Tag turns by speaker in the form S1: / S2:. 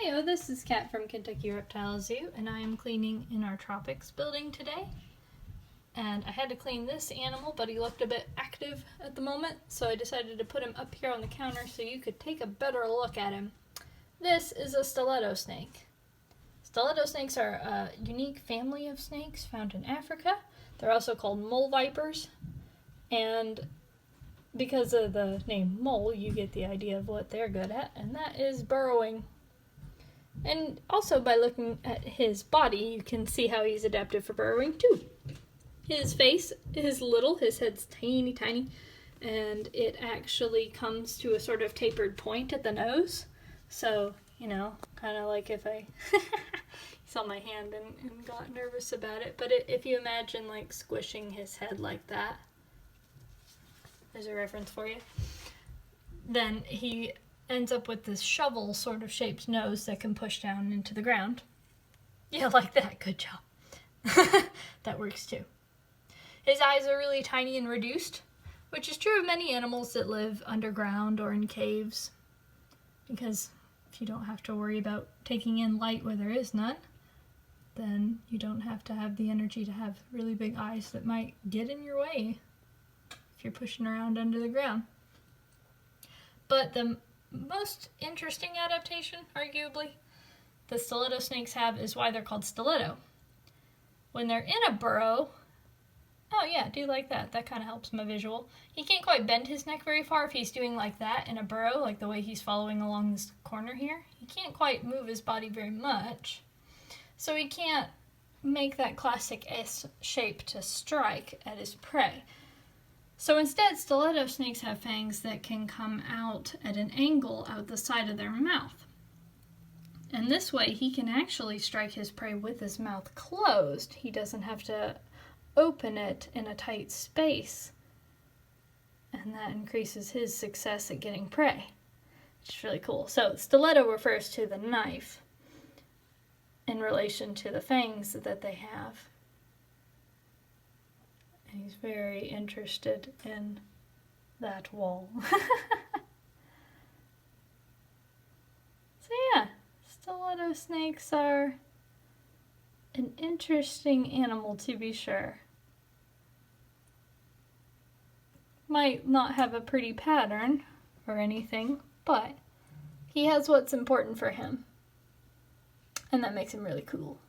S1: Heyo, this is Kat from Kentucky Reptile Zoo, and I am cleaning in our tropics building today. And I had to clean this animal, but he looked a bit active at the moment, so I decided to put him up here on the counter so you could take a better look at him. This is a stiletto snake. Stiletto snakes are a unique family of snakes found in Africa. They're also called mole vipers, and because of the name mole, you get the idea of what they're good at, and that is burrowing. And also by looking at his body, you can see how he's adapted for burrowing too. His face is little, his head's tiny, tiny, and it actually comes to a sort of tapered point at the nose. So, you know, kind of like if I saw my hand and got nervous about it. But if you imagine like squishing his head like that, there's a reference for you, then he ends up with this shovel sort of shaped nose that can push down into the ground. Yeah, like that. Good job. That works too. His eyes are really tiny and reduced, which is true of many animals that live underground or in caves, because if you don't have to worry about taking in light where there is none, then you don't have to have the energy to have really big eyes that might get in your way if you're pushing around under the ground. But the most interesting adaptation, arguably, the stiletto snakes have is why they're called stiletto. When they're in a burrow, oh yeah, I do like that. That kind of helps my visual. He can't quite bend his neck very far if he's doing like that in a burrow, like the way he's following along this corner here. He can't quite move his body very much. So he can't make that classic S shape to strike at his prey. So instead, stiletto snakes have fangs that can come out at an angle out the side of their mouth. And this way, he can actually strike his prey with his mouth closed. He doesn't have to open it in a tight space. And that increases his success at getting prey, which is really cool. So stiletto refers to the knife in relation to the fangs that they have. And he's very interested in that wall. So yeah, stiletto snakes are an interesting animal to be sure. Might not have a pretty pattern or anything, but he has what's important for him. And that makes him really cool.